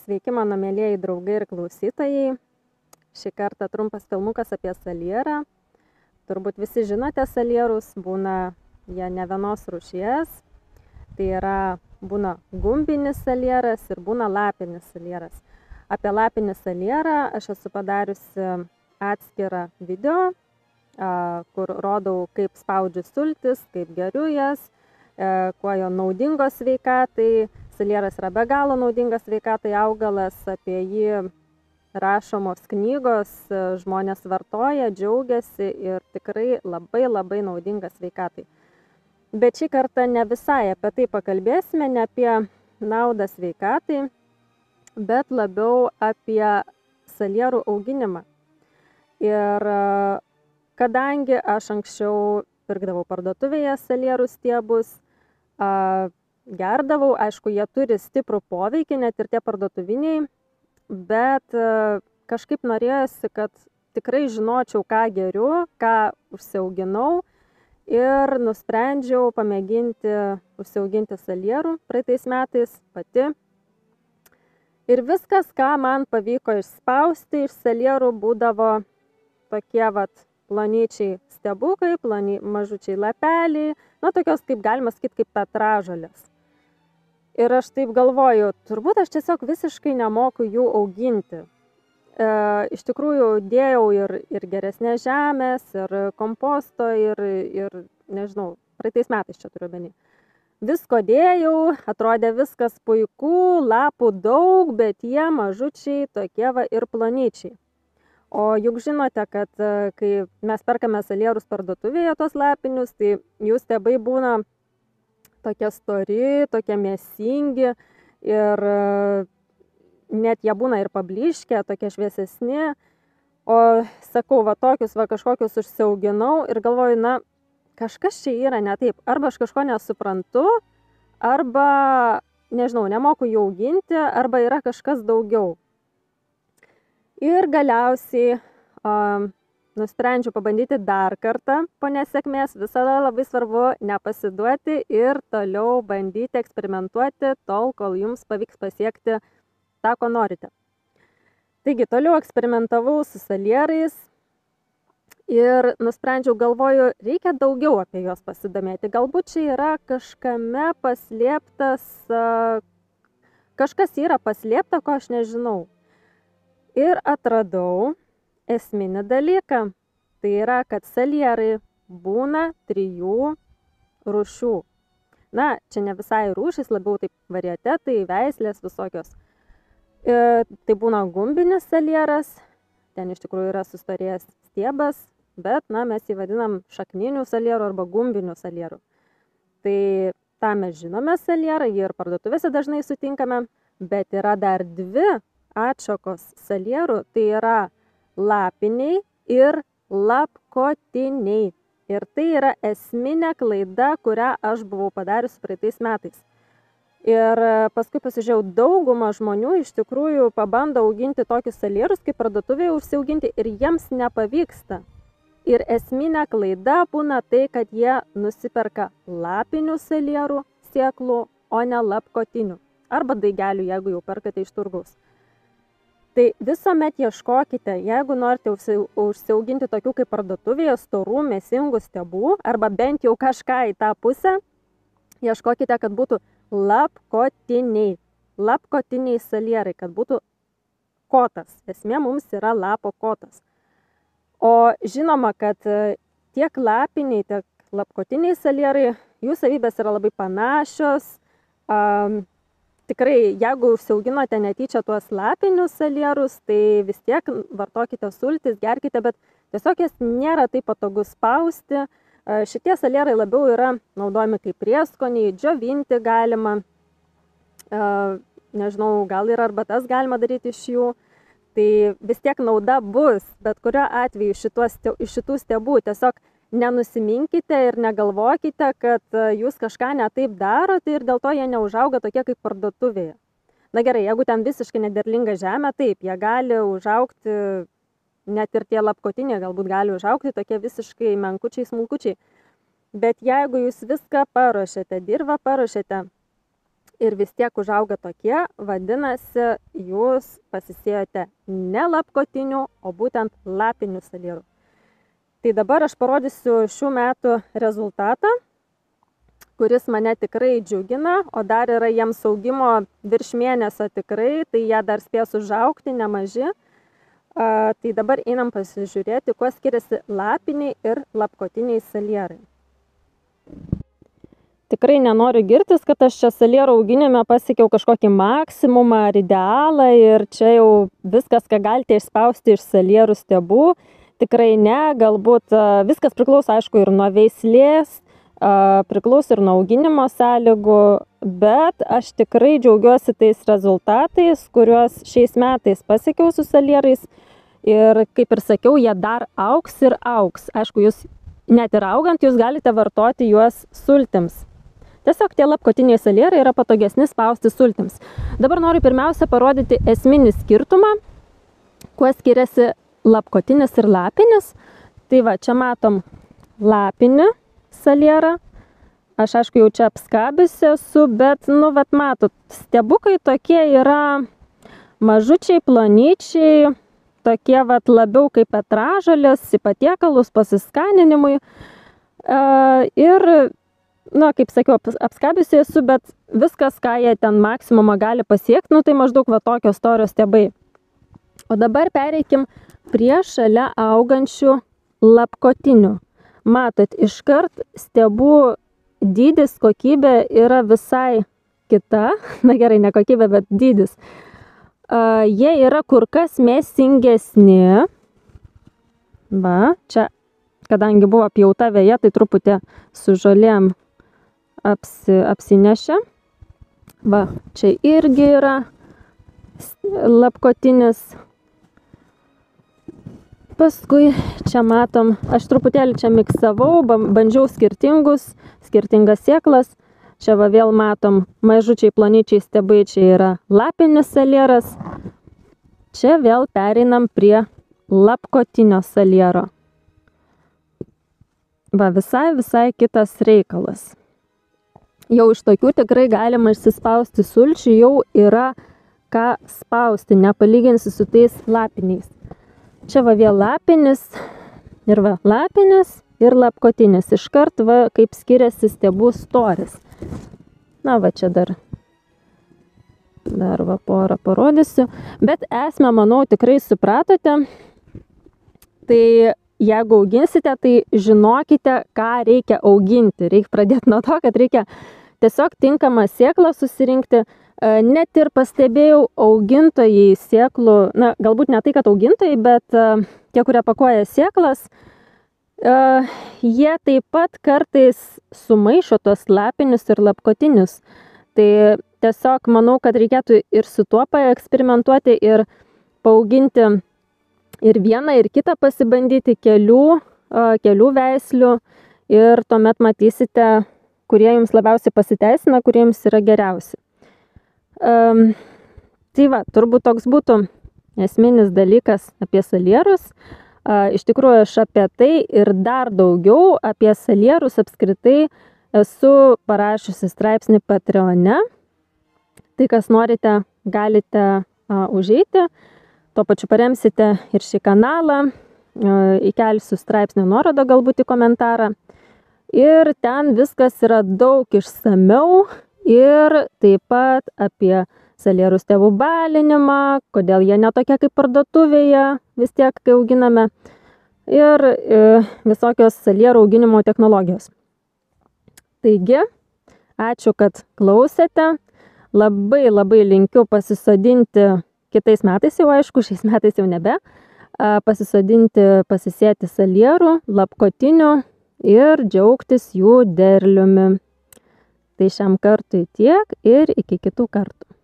Sveiki, mano mėlieji draugai ir klausytojai. Šį kartą trumpas filmukas apie salierą. Turbūt visi žinote salierus, būna jie ne vienos rūšies. Tai yra, būna gumbinis salieras ir būna lapinis salieras. Apie lapinį salierą aš esu padariusi atskirą video, kur rodau, kaip spaudžiu sultis, kaip geriu jas, kuo jo naudingos sveikatai. Salieras yra be galo naudingas sveikatai augalas, apie jį rašomos knygos, žmonės vartoja, džiaugiasi ir tikrai labai naudingas sveikatai. Bet šį kartą ne visai apie tai pakalbėsime, ne apie naudą sveikatai, bet labiau apie salierų auginimą. Ir kadangi aš anksčiau pirkdavau parduotuvėje salierų stiebus, gerdavau, aišku, jie turi stiprų poveikį, net ir tie parduotuviniai, bet kažkaip norėjosi, kad tikrai žinočiau, ką geriu, ką užsiauginau ir nusprendžiau pamėginti užsiauginti salierų praeitais metais pati. Ir viskas, ką man pavyko išspausti iš salierų, būdavo tokie plonyčiai stiebukai, mažučiai lapeliai, tokios, kaip galima sakyti, kaip petražolės. Ir aš taip galvoju, turbūt aš tiesiog visiškai nemoku jų auginti. Iš tikrųjų dėjau ir geresnės žemės, ir komposto, ir nežinau, praeitais metais čia turiu omeny. Visko dėjau, atrodė viskas puiku, lapų daug, bet jie mažučiai tokie ir plonyčiai. O juk žinote, kad kai mes perkame salierus parduotuvėje tos lapinius, tai jų stiebai būna tokie stori, tokie mėsingi ir net jie būna ir pablyškę, tokie šviesesni. O sakau, tokius kažkokius užsiauginau ir galvoju, kažkas čia yra ne taip. Arba aš kažko nesuprantu, arba, nežinau, nemoku jų auginti, arba yra kažkas daugiau. Ir galiausiai nusprendžiau pabandyti dar kartą po nesėkmės. Visada labai svarbu nepasiduoti ir toliau bandyti eksperimentuoti tol, kol jums pavyks pasiekti tą, ko norite. Taigi, toliau eksperimentavau su salierais ir nusprendžiau, galvoju, reikia daugiau apie juos pasidomėti. Galbūt čia yra kažkame paslėptas, kažkas yra paslėpta, ko aš nežinau. Ir atradau esminį dalyką. Tai yra, kad salierai būna 3 rūšių. Čia ne visai rūšys, labiau taip varietetai, veislės visokios. Tai būna gumbinis salieras, ten iš tikrųjų yra sustorėjęs stiebas, bet mes jį vadinam šakninių salierų arba gumbinių salierų. Tai tą mes žinome salierą, jį ir parduotuvėse dažnai sutinkame, bet yra dar 2 atšakos salierų, tai yra lapiniai ir lapkotiniai. Ir tai yra esminė klaida, kurią aš buvau padariusi praeitais metais. Ir paskui pasižiūrėjau, dauguma žmonių iš tikrųjų pabando auginti tokius salierus, kaip parduotuvėje užsiauginti, ir jiems nepavyksta. Ir esminė klaida būna tai, kad jie nusiperka lapinių salierų sėklų, o ne lapkotinių. Arba daigelių, jeigu jau perkate iš turgaus. Tai visuomet ieškokite, jeigu norite užsiauginti tokių kaip parduotuvėje storų, mėsingų stiebų, arba bent jau kažką į tą pusę, ieškokite, kad būtų lapkotiniai. Lapkotiniai salierai, kad būtų kotas. Esmė mums yra lapo kotas. O žinoma, kad tiek lapiniai, tiek lapkotiniai salierai, jų savybės yra labai panašios. Tikrai, jeigu užsiauginote netyčia tuos lapinius salierus, tai vis tiek vartokite sultis, gerkite, bet tiesiog jas nėra taip patogu spausti. Šitie salierai labiau yra naudojami kaip prieskoniai, džiovinti galima, nežinau, gal ir arbatas galima daryti iš jų. Tai vis tiek nauda bus, bet kuriuo atveju iš šitų stiebų tiesiog nenusiminkite ir negalvokite, kad jūs kažką ne taip darote ir dėl to jie neužauga tokie kaip parduotuvėje. Gerai, jeigu ten visiškai nederlinga žemė, taip, jie gali užaugti, net ir tie lapkotiniai galbūt gali užaugti tokie visiškai menkučiai, smulkučiai. Bet jeigu jūs viską paruošėte, dirvą paruošėte, ir vis tiek užauga tokie, vadinasi, jūs pasisėjote ne lapkotinių, o būtent lapinių salierų. Tai dabar aš parodysiu šių metų rezultatą, kuris mane tikrai džiugina, o dar yra jiems augimo virš mėnesio tikrai, tai jie dar spės užaugti, nemaži. Tai dabar einam pasižiūrėti, kuo skiriasi lapiniai ir lapkotiniai salierai. Tikrai nenoriu girtis, kad aš čia salierų auginime pasiekiau kažkokį maksimumą ar idealą ir čia jau viskas, ką galite išspausti iš salierų stiebų. Tikrai ne, galbūt viskas priklauso, aišku, ir nuo veislės, priklauso ir nuo auginimo sąlygų, bet aš tikrai džiaugiuosi tais rezultatais, kuriuos šiais metais pasiekiau su salierais. Ir kaip ir sakiau, jie dar augs ir augs. Aišku, jūs net ir augant, jūs galite vartoti juos sultims. Tiesiog tie lapkotiniai salierai yra patogesni spausti sultims. Dabar noriu pirmiausia parodyti esminį skirtumą, kuo skiriasi lapkotinis ir lapinis. Tai va, čia matom lapinį salierą. Aš aišku jau čia apskabiusi esu, bet, matot, stiebukai tokie yra mažučiai, plonyčiai, tokie labiau kaip petražolės, į patiekalus, pasiskaninimui. Ir, kaip sakiau, apskabiusi esu, bet viskas, ką jie ten maksimumą gali pasiekti, tai maždaug tokios storios stiebai. O dabar pereikim prie šalia augančių lapkotinių. Matot, iškart stiebų dydis, kokybė yra visai kita. Na gerai, ne kokybė, bet dydis. Jie yra kur kas mėsingesni. Va, čia, kadangi buvo pjauta veja, tai truputį su žolėm apsinešė. Va, čia irgi yra lapkotinis. Paskui čia matom, aš truputėlį čia miksavau, bandžiau skirtingas sėklas. Čia va vėl matom mažučiai, plonyčiai stiebai, čia yra lapinis salieras. Čia vėl pereinam prie lapkotinio saliero. Va, visai kitas reikalas. Jau iš tokių tikrai galima išsispausti sulčių, jau yra ką spausti, nepalyginsi su tais lapiniais. Čia va vėl lapinis ir va lapinis ir lapkotinis. Iškart va kaip skiriasi stiebų storis. Na va čia dar va porą parodysiu. Bet esmę, manau, tikrai supratote. Tai jeigu auginsite, tai žinokite, ką reikia auginti. Reikia pradėti nuo to, kad reikia tiesiog tinkamą sėklą susirinkti. Net ir pastebėjau augintojai sėklų, galbūt ne tai, kad augintojai, bet tie, kurie pakuoja sėklas, jie taip pat kartais sumaišo tos lapinius ir lapkotinius. Tai tiesiog manau, kad reikėtų ir su tuo paeksperimentuoti ir paauginti ir vieną, ir kitą pasibandyti kelių veislių ir tuomet matysite, kurie jums labiausiai pasiteisina, kurie jums yra geriausi. Tai va, turbūt toks būtų esminis dalykas apie salierus. Iš tikrųjų, aš apie tai ir dar daugiau apie salierus apskritai esu parašiusi straipsnį Patreone. Tai, kas norite, galite užeiti. Tuo pačiu paremsite ir šį kanalą. Įkelsiu straipsnio nuorodą galbūt į komentarą. Ir ten viskas yra daug išsamiau. Ir taip pat apie salierų stiebų balinimą, kodėl jie netokie kaip parduotuvėje, vis tiek, kai auginame, ir visokios salierų auginimo technologijos. Taigi, ačiū, kad klausėte. Labai linkiu pasisodinti kitais metais, jau aišku, šiais metais jau nebe, pasisėti salierų, lapkotinių ir džiaugtis jų derliumi. Tai šiam kartui tiek ir iki kitų kartų.